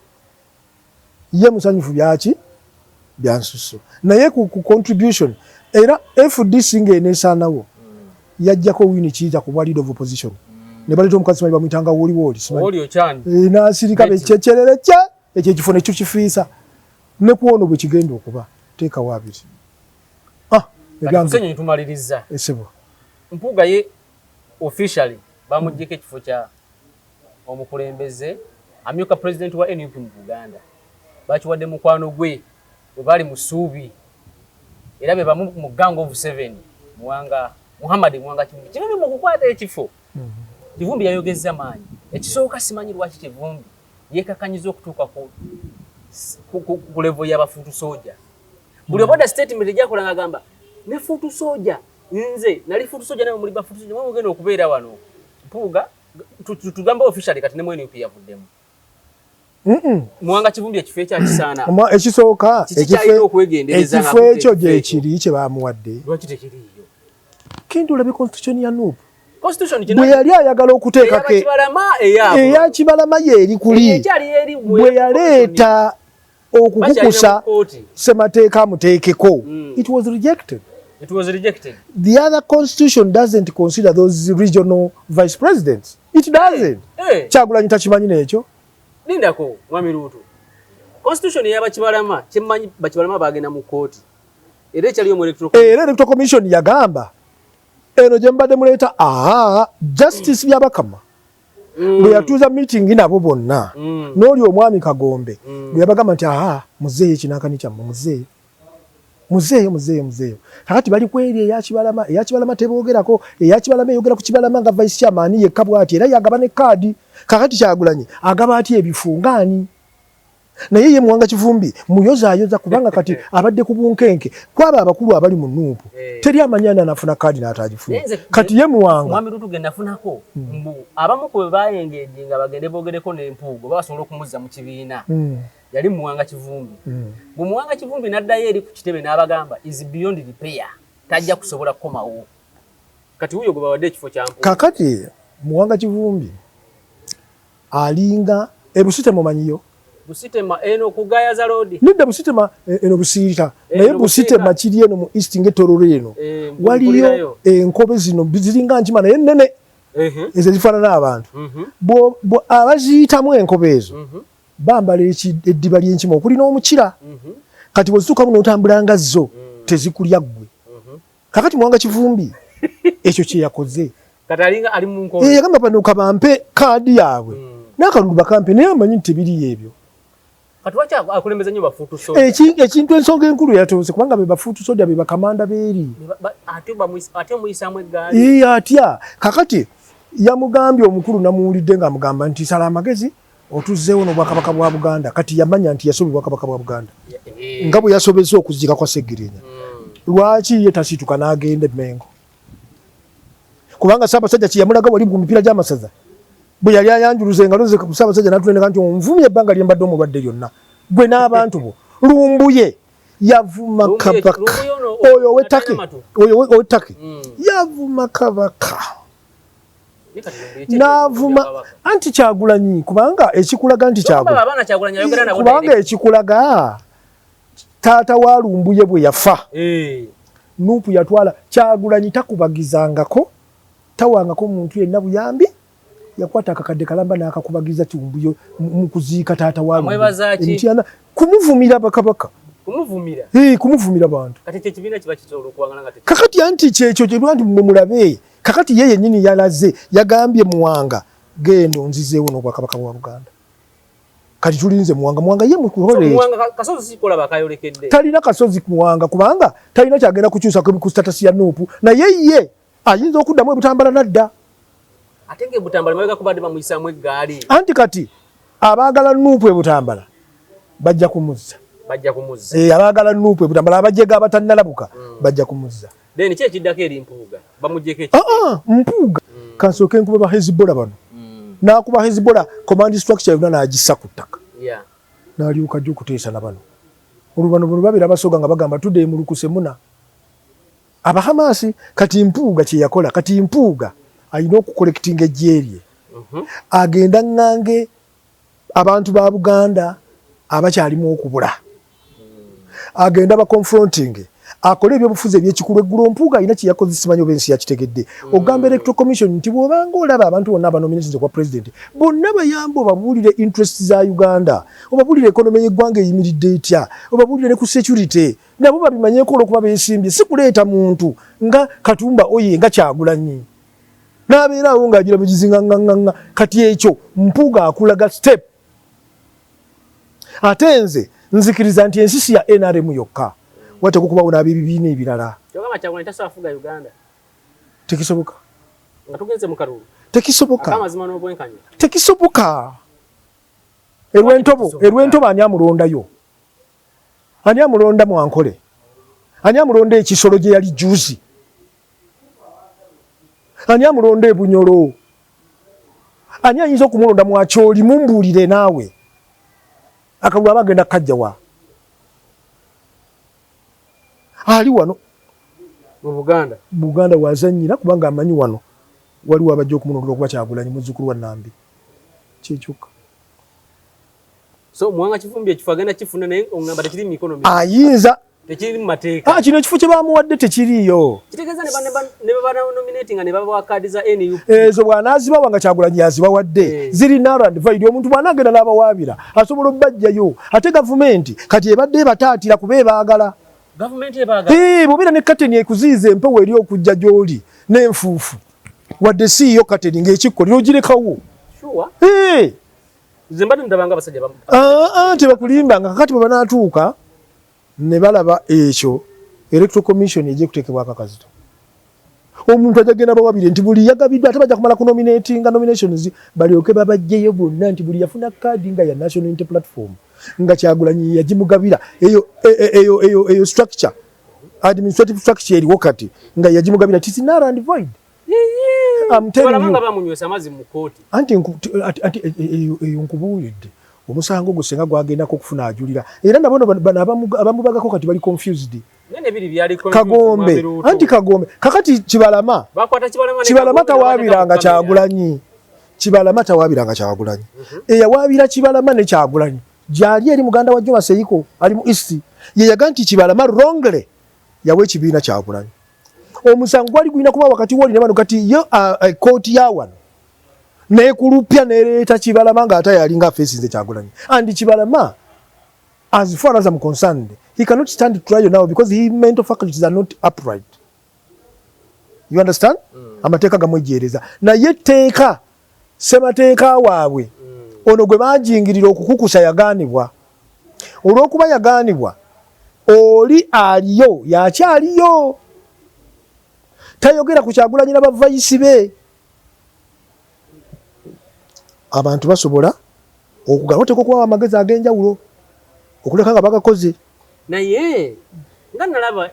Ye musanyufu byaki bya nsusso. Naye ku contribution era FDC ng'eneesaanawo yajjako wini kiita ku leader of opposition. Ne baleeta omukazi simanyi bamuyitanga wooli simanyi. N'asirika bekyekyerere kye ekyo ekifo ne kifiisa. Ne kuwono bwe kigenda okuba teekawo abiri. Ssenyonyi tumaliriza. Esebo. Mpuuga ye officially bamuggyeko ekifo kya omukulembeze amyuka president wa NUP mu Buganda. Bakiwadde mukwano gwe bwe bali mu ssuubi era be bamu mu Gang of 7 Muhammad Mwanga Kivumbi. Kivumbi mu kukwata ekifo. Kivumbi yayogezza maanyi. Ekisooka simanyi lwaki Kivumbi yeekakanyiza okutuuka ku level y'abafuutu soja. Buli oboda statement ejjakola ng'agamba ne fuutu soja nze nali fuutu soja nawe muli bafuutu soja mwe mugenda okubeera wano. Mpuuga tugamba officially kati ne mu NUP yavuddemu. Mwanga Kivumbi ekifo ekyakisaana. Ekisooka ekifo ekyo gye kiri kye bamuwadde. Lwaki tekiriiyo? Kintu labi constitution ya NUP. Constitution bwe yali ayagala okuteekako eya Kibalama ye eri kuli bwe yaleeta okukukusa Ssemateeka amuteekeko. It was rejected. It was rejected. The other constitution doesn't consider those regional vice presidents. It doesn't. Kyagulanyi takimanyi n'ekyo. Lindako Mwami Ruto. Constitution ya Bakibalama kimanyi Bakibalama bagenda mu kooti. Era ekyaliyo mu electoral commission yagamba eno gye mbadde muleeta justice byabakama bwe yatuuza meeting nabo bonna n'oli omwami Kagombe bwe yabagamba nti muzeeyo ekinaakani kyammwe muzeeyo kakati bali kweri eya Kibalama teboogerako eya Kibalama eyogera ku Kibalama nga vice chairman yekka bw'ati era yagaba ne kaadi kakati Kyagulanyi agaba ati ebifungaani naye ye Mwanga Kivumbi muyozaayoza kubanga kati abadde ku bunkenke kwaba abakulu abali mu NUP teri amanyana nafuna kaadi n'atagifuna kati ye Mwanga Mwami Ruto genda funako mbu abamu ku bayengeje nga bagende bogereko n'empuugo basobola okumuzza mu kibiina yali Mwanga Kivumbi bu Mwanga Kivumbi n'addayo eri ku kitebe n'abagamba is beyond repair tajja kusobola kukomawo kati huyo gwe bawadde ekifo kya mpuugo kakati Mwanga Kivumbi alinga Busitema manyiyo Busitema eno kugaya za road nidda Busitema eno Busiita naye Busitema kiri eno mu East ng'etororo eno waliyo enkobe zino ziringa nkima naye nnene ezo zifaanana abantu abaziyitamu enkobe ezo bambala eddiba ly'enkima okuli n'omukira kati bwezituukamu n'otambulanga zo tezikulya ggwe kakati Mwanga Kivumbi ekyo kye yakoze kati alinga ali mu nkobe yagamba bano kabampe kaadi yaabwe n'akalulu bakampe naye amanyi nti tebiriyo ebyo kati lwaki akulembeza nnyo bafuutu soja ekintu ensonga enkulu yatoose kubanga be bafuutu soja be bakamanda beeri ate omuyisaamu eggaali atya kakati yamugambye omukulu namuwulidde ng'amugamba nti sala amagezi otuzzeewo n'obwakabaka bwa Buganda kati yamanya nti yasobya obwakabaka bwa Buganda nga bwe yasobezza okuzika kwa Seggirinya lwaki ye tasituka n'agenda Mengo kubanga Ssaabasajja kye yamulaga wali ku mipiira gy'amasaza bwe yali ayanjuluza engalo ze ku Ssaabasajja n'atulengeka nti onvumye ebbanga lye mbadde omulwadde lyonna gwe n'abantu bo lumbuye yavuma kabaka oyo ow'ettake yavuma kabaka n'avuma anti Kyagulanyi kubanga ekikulaga nti kubanga ekikulaga taata wa lumbuye bwe yafa Nuupu yatwala Kyagulanyi takubagizangako tawangako muntu yenna buyambi yakwata akakadde kalamba n'akakubagiza Lumbuye mu kuziika taata wa Lumbuye kumuvumira bakabaka kumuvumira bantu kakati anti kyekyo kye lwandi mulabe kakati yeye nyini yalaze yagambye Muwanga gendo nzizeewo n'obwakabaka bwa Buganda kati tulinze Muwanga ye mukuhole talina kasozi Muwanga kubanga talina kyagenda kukyusa ku status ya Nuupu na ye ayinza okuddamu ebutambala nadda atenge butambala mwega kubadde bamuyisamu eggaali anti kati abaagala Nuupu ebutambala bajja kumuzza abaagala Nuupu ebutambala abajjega abatannalabuka bajja kumuzza then kye kiddako eri Mpuuga bamuggyeko Mpuuga kansooke nkuba ba Hezbollah bano n'akuba Hezbollah command structure yonna n'agissa ku ttaka n'alyuka ajja okuteesa na bano olubano buno babira basoga nga bagamba tudde mu lukuse muna Abahamasi kati Mpuuga kye yakola kati Mpuuga alina okukolektinga ejje lye agenda ngange abantu ba Buganda abakyalimu okubula agenda ba confronting akole ebyobufuzi ebyekikulu eggulu Mpuuga alina kye yakoze simanyi oba ensi yakitegedde ogamba electoral commission nti bw'obanga olaba abantu bonna abanominations kwa president bonna bayambe obabuulire interest za Uganda obabuulire economy y'eggwanga eyimiridde etya obabuulire ne ku security nabo babimanyeko olwokuba beesimbye si kuleeta muntu nga Katumba oye nga Kyagulanyi n'abeerawo ng'agira mugizinga kati ekyo Mpuuga akulaga step ate nze nzikiriza nti ensisi ya NRM yokka wate kukubawo n'abibibiina ebirala kyogamba Kyagulanyi tasobola kufuga Uganda tekisoboka nga tugenze mu kalulu tekisoboka amazima n'obwenkanya tekisoboka erwentobo ani amulondayo ani amulonda Mwankole ani amulonda ekisolo gye yali juzi ani amulonda Ebunyolo ani ayinza okumulonda Mwakyoli mumbuulire naawe akalulu abagenda kajjawa ali wano mu Buganda wazanyira kubanga amanyi wano waliwo abajja okumunondera okuba Kyagulanyi muzzukulu wa Nambi kyekyuka so Muwanga kifumbye ekifo agenda kifuna naye ongamba tekiri mu mikono ayinza tekiri mu mateeka kino ekifo kye bamuwadde tekiriyo kitegeeza ne baba nominating ne baba kaadi za NUP ezo bw'anaazibawa nga Kyagulanyi yazibawadde ziri narrow and void omuntu bw'anaagenda n'abawaabira asobola obbajjayo ate gavumenti kati ebadde bataatira kuba ebaagala gavumenti ebaagala bw'obeera ne kateni ekuziiza empewo eri okujja gy'oli n'enfuufu wadde siiyo kateni ng'ekikko lirogirekawo zembadde ndabanga abasajja tebakulimbanga kakati bwe banaatuuka ne balaba ekyo electoral commission ejja kuteekebwa akakazito omuntu ajagenda bawabire nti buli yagabiddwa ate bajja kumala kunominatinga nominations balyoke babajjeyo bonna nti buli yafuna kaadi nga ya national unity platform nga Kyagulanyi yagimugabira eyo structure administrative structure eriwo kati nga yagimugabira tis narrow and void I'm telling you bamunywesa amazi mu kooti anti eyo nkubuulidde omusango gusenga gwagendako okufuna ajulira era nabo abamubagako kati bali confused Kagombe anti Kagombe kakati Kibalama tawaabiranga Kyagulanyi eyawaabira Kibalama ne Kyagulanyi gyali eri muganda wa Juma Seiko ali mu East ye yaga nti Kibalama wrongly yawe ekibiina Kyagulanyi omusango gwali gulina kuba wakati woli ne bano kati yo kooti ya wano nekulupya nereeta Kibalama nga ate yalinga faces Kyagulanyi and Kibalama as far as I'm concerned he cannot stand trial now because his mental faculties are not upright. You understand? Amateeka gamwejereza na yeteeka semateeka waabwe ono gwe bajingirira okukukusa yagaanibwa olw'okuba yagaanibwa oli aliyo yakyaliyo tayogera ku Kyagulanyi n'abavayisi be abantu basobola okugala oteka okuwa amagezi ag'enjawulo okuleka nga bagakoze naye nga nalaba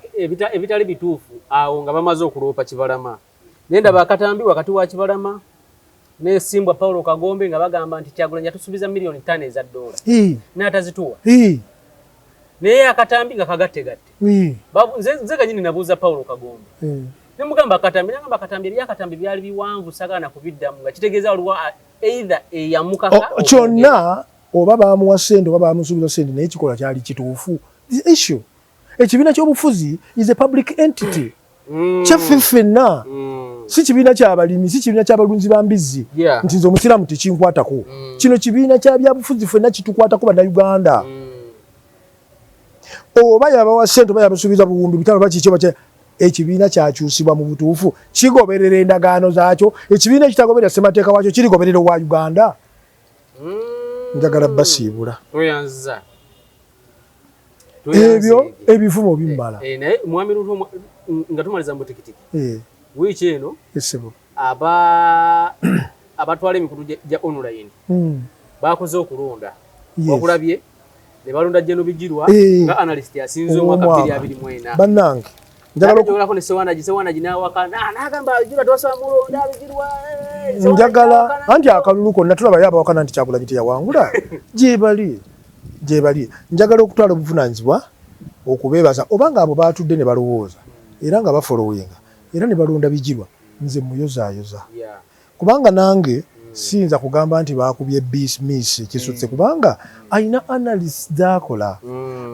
ebitali bituufu awo nga bamaze okuloopa Kibalama nenda bakatambi wakati wa Kibalama ne Simbwa Paulo Kagombe nga bagamba nti Kyagulanyi atusubiza $5 million eza dola. N'atazituwa. Naye akatambi nga kagatte. Nze kanyini nabuuza Paulo Kagombe. Ne mugamba akatambi nagamba akatambi byali biwanvu sagana kubiddamu nga kitegeeza waliwo either eyamukaka kyonna oba bamuwa ssente oba bamusuubiza ssente naye kikola kyali kituufu. The issue ekibiina ky'obufuzi is a public entity. Kyaffe ffenna si kibiina ky'abalimi si kibiina ky'abalunzi b'embizzi nti nze omusiraamu tekinkwatako. Kino kibiina kya byabufuzi ffenna kitukwatako bannayuganda. Oba yabawa ssente oba yabasuubiza buwumbi bitano bakikyo bakya ekibiina kyakyusibwa mu butuufu kigoberera endagaano zaakyo. Ekibiina ekitagoberera ssemateeka waakyo kirigoberera owa Uganda. Njagala basiibula ebyo ebivumo bimmala. Naye Mwami Ruto nga tumaliza mu tikitiki wiiki eno abatwala emikutu gya online bakoze okulonda okulabye ne balonda Jeno Bigirwa nga analyst asinze omwaka 2024 bannange njagala Sewanaji n'agamba Bigirwa twasaba mulonda Bigirwa njagala anti akalulu konna tulaba yaba wakana nti Kyagulanyi teyawangula gyebali njagala okutwala obuvunaanyizibwa okubeebaza obanga abo baatudde ne balowooza era nga bafolowinga era ne balonda Bigirwa nze muyozaayoza kubanga nange siyinza kugamba nti baakubye miss kisutse kubanga ayina analyst z'akola.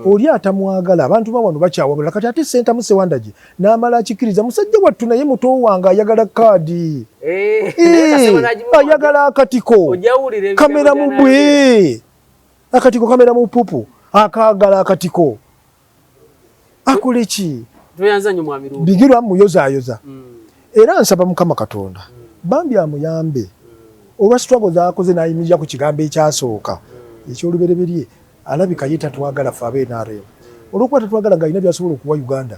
Oli atamwagala abantu bawano bakyawabula kati ate Sentamu Sewandagi n'amala akikiriza musajja wattu naye muto wange ayagala kaadi ayagala akatiko kamera mu bwe akatiko kamera mu pupu akaagala akatiko akole ki tuyanza nnyo Mwami Ruto Bigirwa muyozaayoza era nsaba Mukama Katonda bambi amuyambe olwa struggle zaakoze n'ayimirira ku kigambo ekyasooka ekyolubereberye alabika ye tatwagala ffe ab'NRM olwokuba tatwagala ng'alina byasobola okuwa Uganda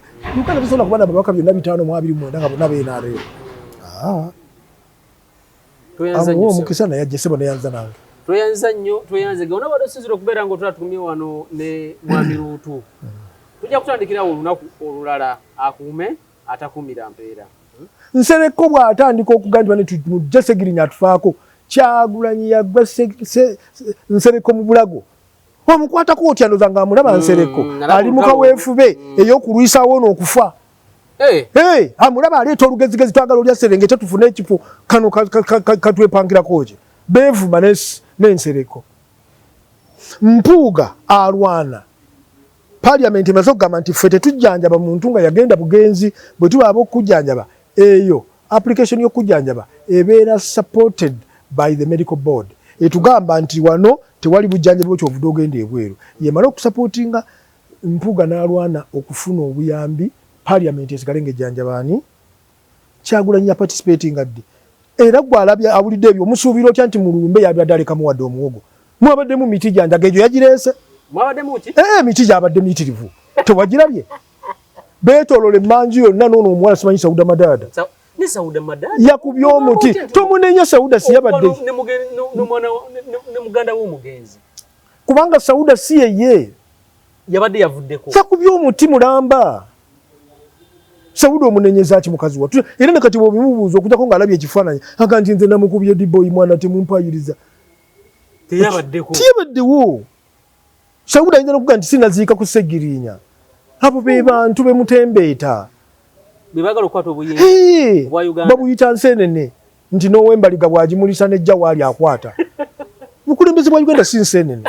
bisobola kuba nababaka byonna 529 nga bonna b'NRM amuwa omukisa naye ajje sebo neyanza nange tweyanza nnyo tweyanze gona bado sinzira okubeera ng'otula tukumye wano ne Mwami Ruto tujja kutandikirawo olunaku olulala akuume atakuumira mpeera Nsereko bw'atandika okugambibwa nti mujja Ssegirinya atufaako Kyagulanyi yagwa Nsereko mu bulago omukwatako otya ndoza nga amulaba Nsereko ali mu kaweefube ey'okulwisaawo n'okufa amulaba aleeta olugezigezi twagala olya Serengeta tufune ekifo kano katwepangirako ki beevuma n'Ensereko Mpuuga alwana Parliament emaze okugamba nti ffe tetujjanjaba muntu nga yagenda bugenzi bwe tuba ab'okujjanjaba eyo application y'okujjanjaba ebeera supported by the medical board etugamba nti wano tewali bujjanjabi bw'okyovudde ogenda ebweru yemala okusupportinga Mpuuga n'alwana okufuna obuyambi Parliament esigale ng'ejjanjabaani Kyagulanyi ya participating addi era gwe alabya awulidde ebyo omusuubira otya nti mulumbe yabadde alekamu wadde omuwogo mwabaddemu miti janjaga egyo yagireese mwabaddemu ki miti gyabadde miyitirivu tewagirabye beetoolola emmanju yonna n'ono omuwala simanyi Sauda Madada ne Sauda Madada yakubye omuti tomunenya Sauda si yabadde ne muganda w'omugenzi kubanga Sauda si yeye yabadde yavuddeko yakubye omuti mulamba Sauda omunenyeza ki mukazi wattu era nekati bw'obimubuuza okujjako ng'alabye ekifaananyi aga nti nze namukubye diboyi mwana temumpayiriza teyabaddewo Sauda ayinza n'okuga nti sinaziika ku Ssegirinya abo be bantu bemutembeeta bebagala okukwata obuyinza obwa Uganda babuyita nseenene nti n'owembaliga bw'agimulisa nejja waali akwata bukulembeze bwa Uganda si nseenene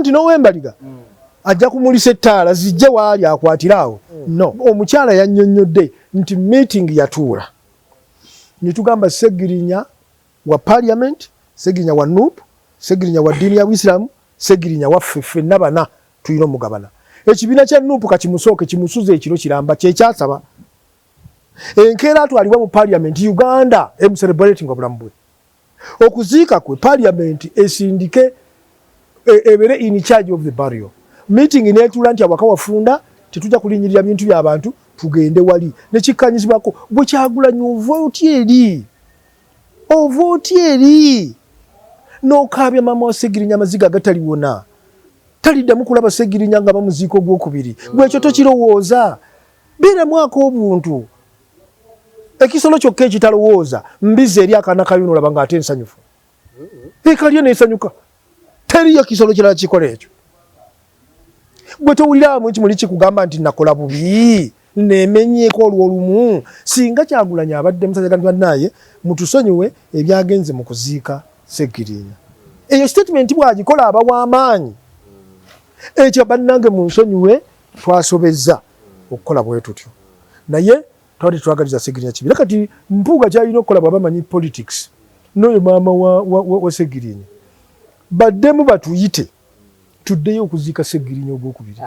nti n'owembaliga ajja kumulisa ettaala zijje waali akwatira awo no omukyala yannyonnyodde nti meeting yatuula ne tugamba Ssegirinya wa Parliament Ssegirinya wa NUP Ssegirinya wa ddiini ya Buisiraamu Ssegirinya waffe ffenna bana tuyina omugabana ekibiina kya NUP kakimusooke kimusuze ekiro kiramba kyekyasaba enkeera atwalibwa mu Parliament Uganda celebrating obulamu bwe okuziika kwe Parliament esindike ebere in charge of the burial meeting netuula nti awaka wafunda tetujja kulinyirira bintu by'abantu tugende wali nekikkanyizibwako bwe Kyagulanyi ova otyeri n'okaabya maama wa Ssegirinya amaziga agataliwona taliddamu kulaba Ssegirinya nga bamuziika ogwokubiri gwekyo tokirowooza beeramu ak'obuntu ekisolo kyokka ekitalowooza mbizi eri akaana kayo n'olaba ng'ate ensanyufu. Ekalye n'esanyuka. Teriyo kisolo kirala kikola ekyo. Bwe towuliramu ekimuli kikugamba nti nakola bubi neemenyeeko olw'olumu, singa Kyagulanyi abadde musajjagamba naye mutusonyiwe ebyagenze mu kuziika Sseggirinya. Eyo statement bw'agikola aba w'amaanyi. Ekyo bannange munsonyiwe twasobezza okukola bwe tutyo. Naye twali twagaliza Sseggirinya kibi. Kati Mpuuga kyalina okukola bw'aba amanyi politics n'oyo maama wa Sseggirinya baddemu batuyite tuddeyo okuziika Sseggirinya ogwokubiri.